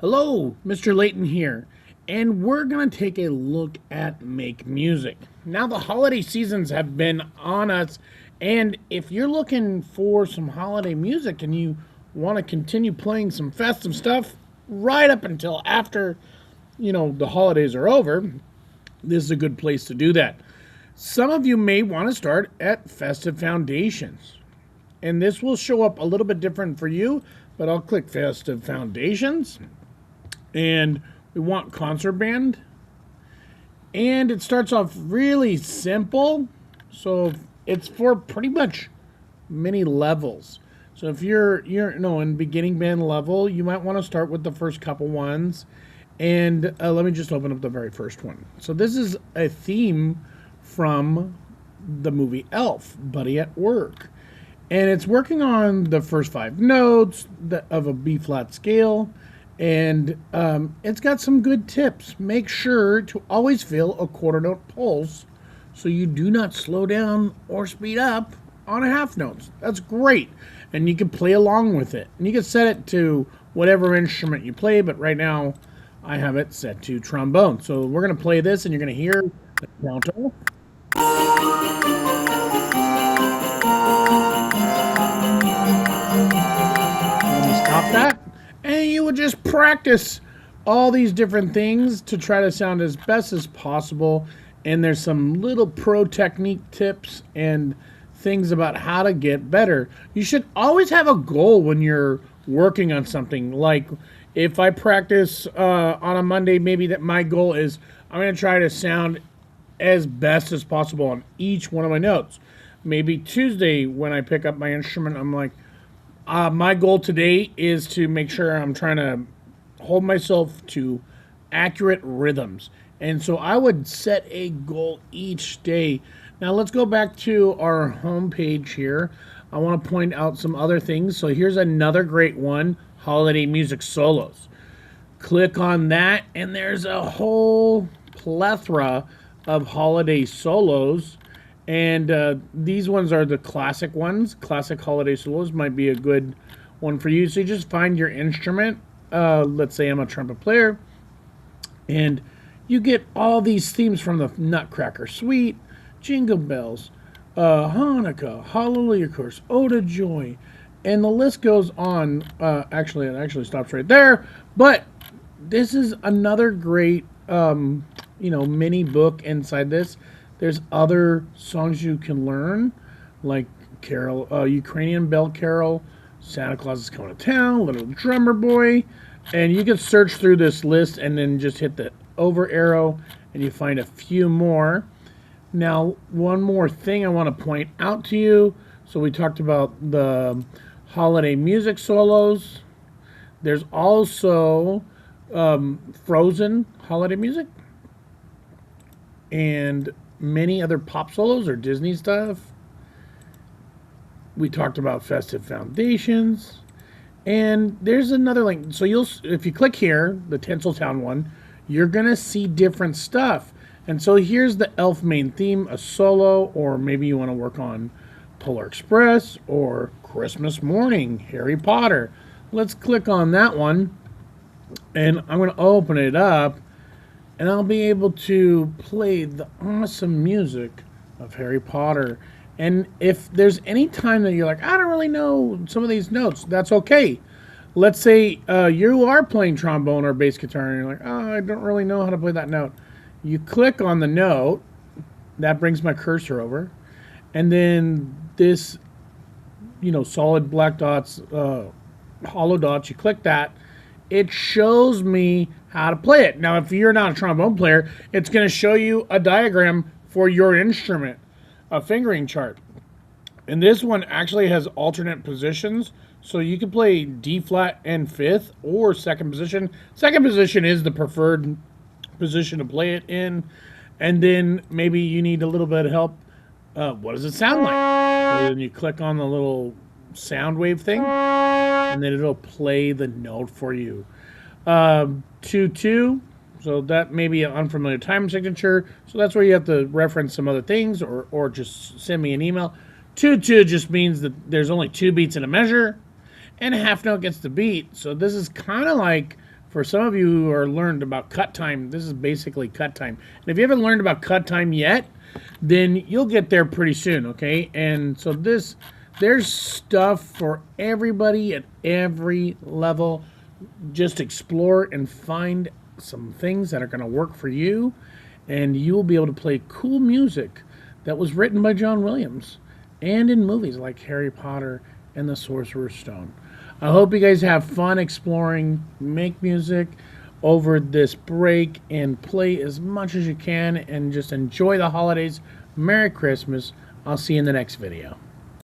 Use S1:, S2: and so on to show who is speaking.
S1: Hello, Mr. Layton here, and we're going to take a look at Makemusic. Now, the holiday seasons have been on us, and if you're looking for some holiday music and you want to continue playing some festive stuff right up until after, the holidays are over, this is a good place to do that. Some of you may want to start at Festive Foundations, and this will show up a little bit different for you, but I'll click Festive Foundations and we want concert band, and it starts off really simple, so it's for pretty much many levels. So if you're no in beginning band level, you might want to start with the first couple ones, and let me just open up the very first one. So this is a theme from the movie Elf, Buddy at Work, and it's working on the first five notes of a B flat scale. And it's got some good tips. Make sure to always feel a quarter note pulse so you do not slow down or speed up on a half notes. That's great. And you can play along with it. And you can set it to whatever instrument you play, but right now I have it set to trombone. So we're going to play this and you're going to hear the counter. Let me stop that. And you would just practice all these different things to try to sound as best as possible. And there's some little pro technique tips and things about how to get better. You should always have a goal when you're working on something. Like if I practice on a Monday, maybe that my goal is I'm going to try to sound as best as possible on each one of my notes. Maybe Tuesday when I pick up my instrument, I'm like, my goal today is to make sure I'm trying to hold myself to accurate rhythms. And so I would set a goal each day. Now let's go back to our home page here. I want to point out some other things. So here's another great one, Holiday Music Solos. Click on that and there's a whole plethora of holiday solos. And these ones are the classic ones. Classic holiday solos might be a good one for you. So you just find your instrument. Let's say I'm a trumpet player. And you get all these themes from the Nutcracker Suite, Jingle Bells, Hanukkah, Hallelujah Chorus, Ode to Joy. And the list goes on. Actually, it actually stops right there. But this is another great, mini book inside this. There's other songs you can learn, like Carol, Ukrainian Bell Carol, Santa Claus is Coming to Town, Little Drummer Boy, and you can search through this list and then just hit the over arrow and you find a few more. Now, one more thing I want to point out to you. So we talked about the holiday music solos. There's also Frozen holiday music and many other pop solos or Disney stuff. We talked about Festive Foundations, and there's another link. So if you click here, the Tinseltown one, you're gonna see different stuff. And so here's the Elf main theme, a solo, or maybe you want to work on Polar Express or Christmas Morning, Harry Potter. Let's click on that one, and I'm gonna open it up. And I'll be able to play the awesome music of Harry Potter. And if there's any time that you're like, I don't really know some of these notes, that's okay. Let's say you are playing trombone or bass guitar and you're like, oh, I don't really know how to play that note. You click on the note, that brings my cursor over. And then this, solid black dots, hollow dots, you click that. It shows me how to play it. Now, if you're not a trombone player, it's going to show you a diagram for your instrument, a fingering chart. And this one actually has alternate positions, so you can play D flat and fifth or second position. Second position is the preferred position to play it in. And then maybe you need a little bit of help. What does it sound like? So then you click on the little sound wave thing, and then it'll play the note for you. 2-2, so that may be an unfamiliar time signature. So that's where you have to reference some other things, or just send me an email. 2-2 just means that there's only two beats in a measure, and a half note gets the beat. So this is kind of like For some of you who are learned about cut time, this is basically cut time. And if you haven't learned about cut time yet, then you'll get there pretty soon, okay? And so there's stuff for everybody at every level. Just explore and find some things that are going to work for you, and you will be able to play cool music that was written by John Williams and in movies like Harry Potter and the Sorcerer's Stone. I hope you guys have fun exploring Makemusic over this break and play as much as you can and just enjoy the holidays. Merry Christmas. I'll see you in the next video.